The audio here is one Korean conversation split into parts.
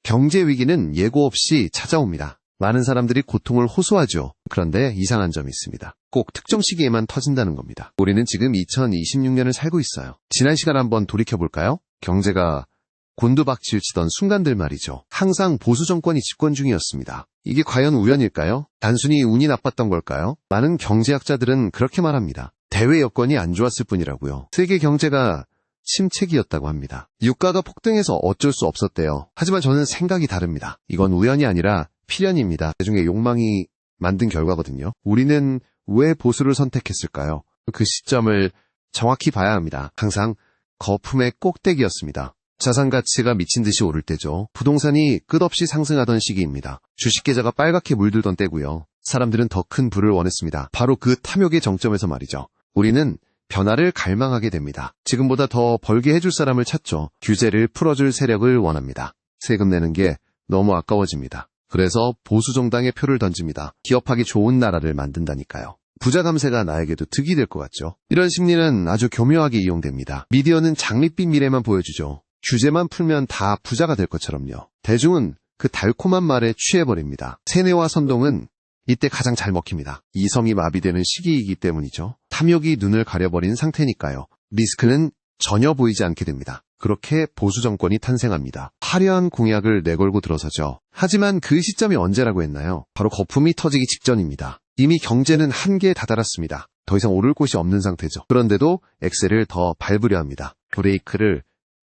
경제 위기는 예고 없이 찾아옵니다. 많은 사람들이 고통을 호소하죠. 그런데 이상한 점이 있습니다. 꼭 특정 시기에만 터진다는 겁니다. 우리는 지금 2026년을 살고 있어요. 지난 시간 한번 돌이켜볼까요? 경제가 곤두박질 치던 순간들 말이죠. 항상 보수 정권이 집권 중이었습니다. 이게 과연 우연일까요? 단순히 운이 나빴던 걸까요? 많은 경제학자들은 그렇게 말합니다. 대외 여건이 안 좋았을 뿐이라고요. 세계 경제가 침체기였다고 합니다. 유가가 폭등해서 어쩔 수 없었대요. 하지만 저는 생각이 다릅니다. 이건 우연이 아니라 필연입니다. 대중의 욕망이 만든 결과거든요. 우리는 왜 보수를 선택했을까요? 그 시점을 정확히 봐야 합니다. 항상 거품의 꼭대기였습니다. 자산 가치가 미친 듯이 오를 때죠. 부동산이 끝없이 상승하던 시기입니다. 주식 계좌가 빨갛게 물들던 때고요. 사람들은 더 큰 부를 원했습니다. 바로 그 탐욕의 정점에서 말이죠. 우리는 변화를 갈망하게 됩니다. 지금보다 더 벌게 해줄 사람을 찾죠. 규제를 풀어줄 세력을 원합니다. 세금 내는 게 너무 아까워집니다. 그래서 보수 정당에 표를 던집니다. 기업하기 좋은 나라를 만든다니까요. 부자 감세가 나에게도 득이 될 것 같죠. 이런 심리는 아주 교묘하게 이용됩니다. 미디어는 장밋빛 미래만 보여주죠. 규제만 풀면 다 부자가 될 것처럼요. 대중은 그 달콤한 말에 취해버립니다. 세뇌와 선동은 이때 가장 잘 먹힙니다. 이성이 마비되는 시기이기 때문이죠. 탐욕이 눈을 가려버린 상태니까요. 리스크는 전혀 보이지 않게 됩니다. 그렇게 보수 정권이 탄생합니다. 화려한 공약을 내걸고 들어서죠. 하지만 그 시점이 언제라고 했나요? 바로 거품이 터지기 직전입니다. 이미 경제는 한계에 다다랐습니다. 더 이상 오를 곳이 없는 상태죠. 그런데도 엑셀을 더 밟으려 합니다. 브레이크를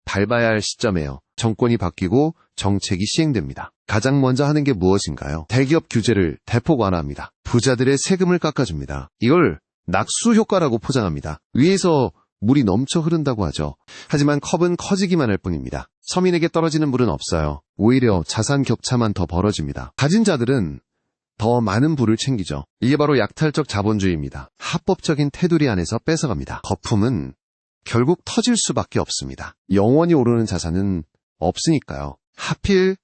밟아야 할 시점에요. 정권이 바뀌고 정책이 시행됩니다. 가장 먼저 하는 게 무엇인가요? 대기업 규제를 대폭 완화합니다. 부자들의 세금을 깎아줍니다. 이걸 낙수 효과라고 포장합니다. 위에서 물이 넘쳐 흐른다고 하죠. 하지만 컵은 커지기만 할 뿐입니다. 서민에게 떨어지는 물은 없어요. 오히려 자산 격차만 더 벌어집니다. 가진 자들은 더 많은 부를 챙기죠. 이게 바로 약탈적 자본주의입니다. 합법적인 테두리 안에서 뺏어갑니다. 거품은 결국 터질 수밖에 없습니다. 영원히 오르는 자산은 없으니까요. 하필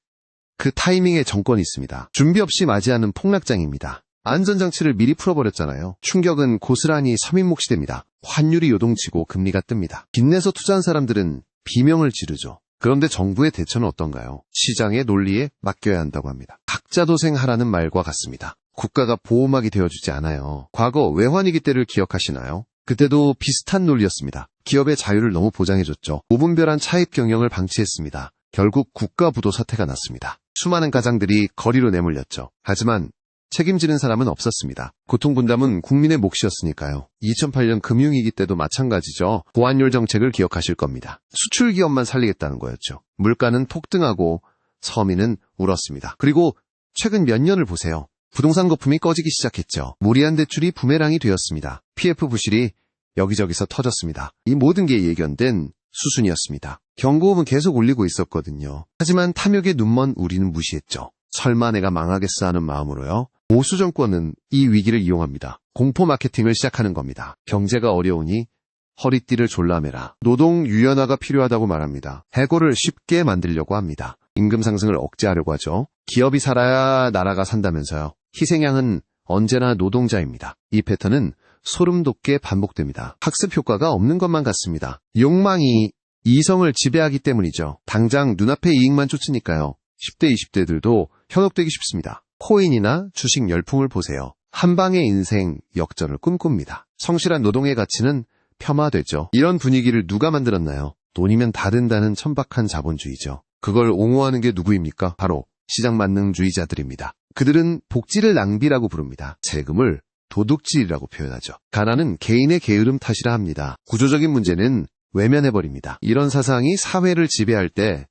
그 타이밍에 정권이 있습니다. 준비 없이 맞이하는 폭락장입니다. 안전장치를 미리 풀어버렸잖아요. 충격은 고스란히 서민 몫이 됩니다. 환율이 요동치고 금리가 뜹니다. 빚내서 투자한 사람들은 비명을 지르죠. 그런데 정부의 대처는 어떤가요? 시장의 논리에 맡겨야 한다고 합니다. 각자 도생하라는 말과 같습니다. 국가가 보호막이 되어주지 않아요. 과거 외환위기 때를 기억하시나요? 그때도 비슷한 논리였습니다. 기업의 자유를 너무 보장해줬죠. 무분별한 차입 경영을 방치했습니다. 결국 국가부도 사태가 났습니다. 수많은 가장들이 거리로 내몰렸죠. 하지만 책임지는 사람은 없었습니다. 고통분담은 국민의 몫이었으니까요. 2008년 금융위기 때도 마찬가지죠. 보안율 정책을 기억하실 겁니다. 수출 기업만 살리겠다는 거였죠. 물가는 폭등하고 서민은 울었습니다. 그리고 최근 몇 년을 보세요. 부동산 거품이 꺼지기 시작했죠. 무리한 대출이 부메랑이 되었습니다. PF 부실이 여기저기서 터졌습니다. 이 모든 게 예견된 수순이었습니다. 경고음은 계속 울리고 있었거든요. 하지만 탐욕에 눈먼 우리는 무시했죠. 설마 내가 망하겠어 하는 마음으로요. 보수 정권은 이 위기를 이용합니다. 공포 마케팅을 시작하는 겁니다. 경제가 어려우니 허리띠를 졸라매라. 노동 유연화가 필요하다고 말합니다. 해고를 쉽게 만들려고 합니다. 임금 상승을 억제하려고 하죠. 기업이 살아야 나라가 산다면서요. 희생양은 언제나 노동자입니다. 이 패턴은 소름 돋게 반복됩니다. 학습 효과가 없는 것만 같습니다. 욕망이 이성을 지배하기 때문이죠. 당장 눈앞의 이익만 쫓으니까요. 10대, 20대들도 현혹되기 쉽습니다. 코인이나 주식 열풍을 보세요. 한 방의 인생 역전을 꿈꿉니다. 성실한 노동의 가치는 폄하되죠. 이런 분위기를 누가 만들었나요? 돈이면 다 된다는 천박한 자본주의죠. 그걸 옹호하는 게 누구입니까? 바로 시장만능주의자들입니다. 그들은 복지를 낭비라고 부릅니다. 세금을 도둑질이라고 표현하죠. 가난은 개인의 게으름 탓이라 합니다. 구조적인 문제는 외면해버립니다. 이런 사상이 사회를 지배할 때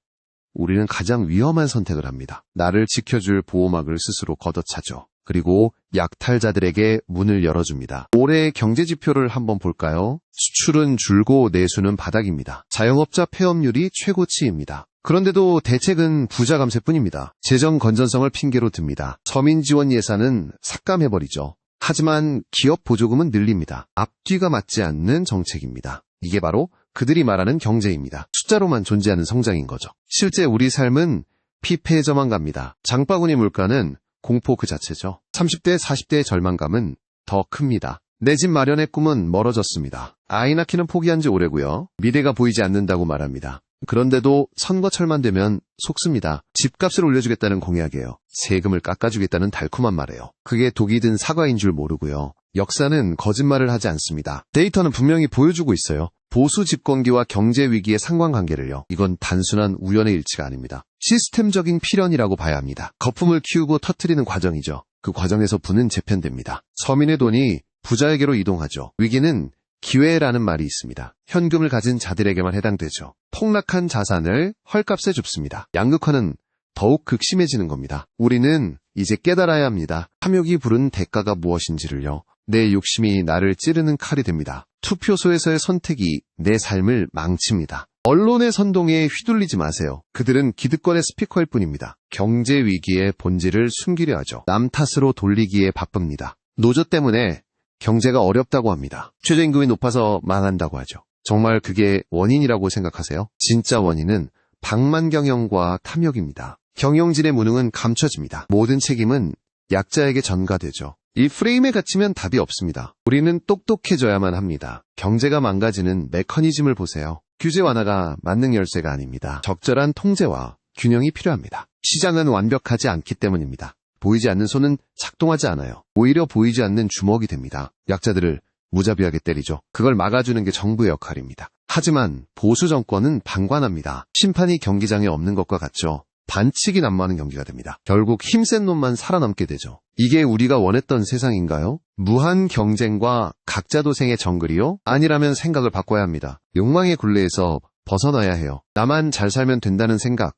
우리는 가장 위험한 선택을 합니다. 나를 지켜줄 보호막을 스스로 걷어차죠. 그리고 약탈자들에게 문을 열어줍니다. 올해의 경제지표를 한번 볼까요? 수출은 줄고 내수는 바닥입니다. 자영업자 폐업률이 최고치입니다. 그런데도 대책은 부자 감세뿐입니다. 재정 건전성을 핑계로 듭니다. 서민 지원 예산은 삭감해버리죠. 하지만 기업 보조금은 늘립니다. 앞뒤가 맞지 않는 정책입니다. 이게 바로 그들이 말하는 경제입니다. 숫자로만 존재하는 성장인 거죠. 실제 우리 삶은 피폐해져만 갑니다. 장바구니 물가는 공포 그 자체죠. 30대, 40대의 절망감은 더 큽니다. 내 집 마련의 꿈은 멀어졌습니다. 아이 낳기는 포기한 지 오래고요. 미래가 보이지 않는다고 말합니다. 그런데도 선거철만 되면 속습니다. 집값을 올려주겠다는 공약이에요. 세금을 깎아주겠다는 달콤한 말이에요. 그게 독이 든 사과인 줄 모르고요. 역사는 거짓말을 하지 않습니다. 데이터는 분명히 보여주고 있어요. 보수 집권기와 경제 위기의 상관관계를요. 이건 단순한 우연의 일치가 아닙니다. 시스템적인 필연이라고 봐야 합니다. 거품을 키우고 터뜨리는 과정이죠. 그 과정에서 부는 재편됩니다. 서민의 돈이 부자에게로 이동하죠. 위기는 기회라는 말이 있습니다. 현금을 가진 자들에게만 해당되죠. 폭락한 자산을 헐값에 줍습니다. 양극화는 더욱 극심해지는 겁니다. 우리는 이제 깨달아야 합니다. 탐욕이 부른 대가가 무엇인지를요. 내 욕심이 나를 찌르는 칼이 됩니다. 투표소에서의 선택이 내 삶을 망칩니다. 언론의 선동에 휘둘리지 마세요. 그들은 기득권의 스피커일 뿐입니다. 경제 위기의 본질을 숨기려 하죠. 남 탓으로 돌리기에 바쁩니다. 노조 때문에 경제가 어렵다고 합니다. 최저임금이 높아서 망한다고 하죠. 정말 그게 원인이라고 생각하세요? 진짜 원인은 방만 경영과 탐욕입니다. 경영진의 무능은 감춰집니다. 모든 책임은 약자에게 전가되죠. 이 프레임에 갇히면 답이 없습니다. 우리는 똑똑해져야만 합니다. 경제가 망가지는 메커니즘을 보세요. 규제 완화가 만능 열쇠가 아닙니다. 적절한 통제와 균형이 필요합니다. 시장은 완벽하지 않기 때문입니다. 보이지 않는 손은 작동하지 않아요. 오히려 보이지 않는 주먹이 됩니다. 약자들을 무자비하게 때리죠. 그걸 막아주는 게 정부의 역할입니다. 하지만 보수 정권은 방관합니다. 심판이 경기장에 없는 것과 같죠. 반칙이 난무하는 경기가 됩니다. 결국 힘센 놈만 살아남게 되죠. 이게 우리가 원했던 세상인가요? 무한 경쟁과 각자 도생의 정글이요? 아니라면 생각을 바꿔야 합니다. 욕망의 굴레에서 벗어나야 해요. 나만 잘 살면 된다는 생각,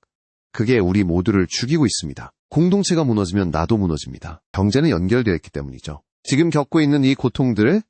그게 우리 모두를 죽이고 있습니다. 공동체가 무너지면 나도 무너집니다. 경제는 연결되어 있기 때문이죠. 지금 겪고 있는 이 고통들,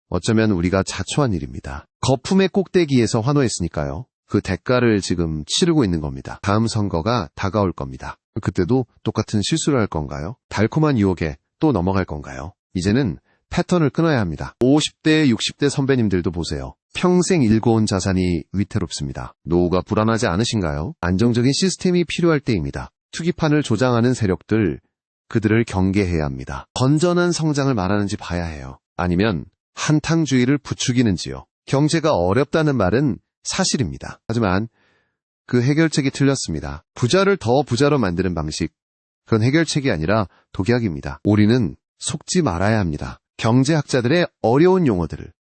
어쩌면 우리가 자초한 일입니다. 거품의 꼭대기에서 환호했으니까요. 그 대가를 지금 치르고 있는 겁니다. 다음 선거가 다가올 겁니다. 그때도 똑같은 실수를 할 건가요? 달콤한 유혹에 또 넘어갈 건가요? 이제는 패턴을 끊어야 합니다. 50대, 60대 선배님들도 보세요. 평생 일궈온 자산이 위태롭습니다. 노후가 불안하지 않으신가요? 안정적인 시스템이 필요할 때입니다. 투기판을 조장하는 세력들, 그들을 경계해야 합니다. 건전한 성장을 말하는지 봐야 해요. 아니면 한탕주의를 부추기는지요. 경제가 어렵다는 말은 사실입니다. 하지만 그 해결책이 틀렸습니다. 부자를 더 부자로 만드는 방식, 그건 해결책이 아니라 독약입니다. 우리는 속지 말아야 합니다. 경제학자들의 어려운 용어들을,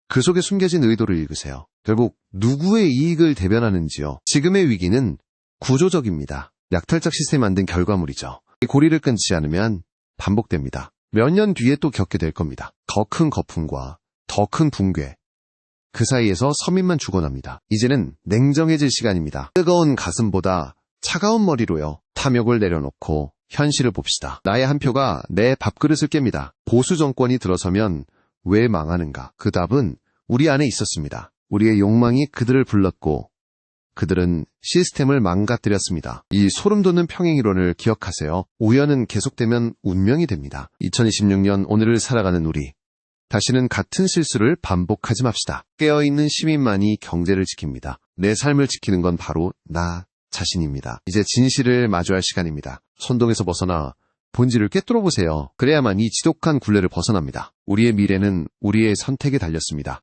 그 속에 숨겨진 의도를 읽으세요. 결국 누구의 이익을 대변하는지요. 지금의 위기는 구조적입니다. 약탈적 시스템이 만든 결과물이죠. 이 고리를 끊지 않으면 반복됩니다. 몇 년 뒤에 또 겪게 될 겁니다. 더 큰 거품과 더 큰 붕괴, 그 사이에서 서민만 죽어납니다. 이제는 냉정해질 시간입니다. 뜨거운 가슴보다 차가운 머리로요. 탐욕을 내려놓고 현실을 봅시다. 나의 한 표가 내 밥그릇을 깹니다. 보수 정권이 들어서면 왜 망하는가? 그 답은 우리 안에 있었습니다. 우리의 욕망이 그들을 불렀고 그들은 시스템을 망가뜨렸습니다. 이 소름돋는 평행이론을 기억하세요. 우연은 계속되면 운명이 됩니다. 2026년 오늘을 살아가는 우리, 다시는 같은 실수를 반복하지 맙시다. 깨어있는 시민만이 경제를 지킵니다. 내 삶을 지키는 건 바로 나 자신입니다. 이제 진실을 마주할 시간입니다. 선동에서 벗어나 본질을 꿰뚫어 보세요. 그래야만 이 지독한 굴레를 벗어납니다. 우리의 미래는 우리의 선택에 달렸습니다.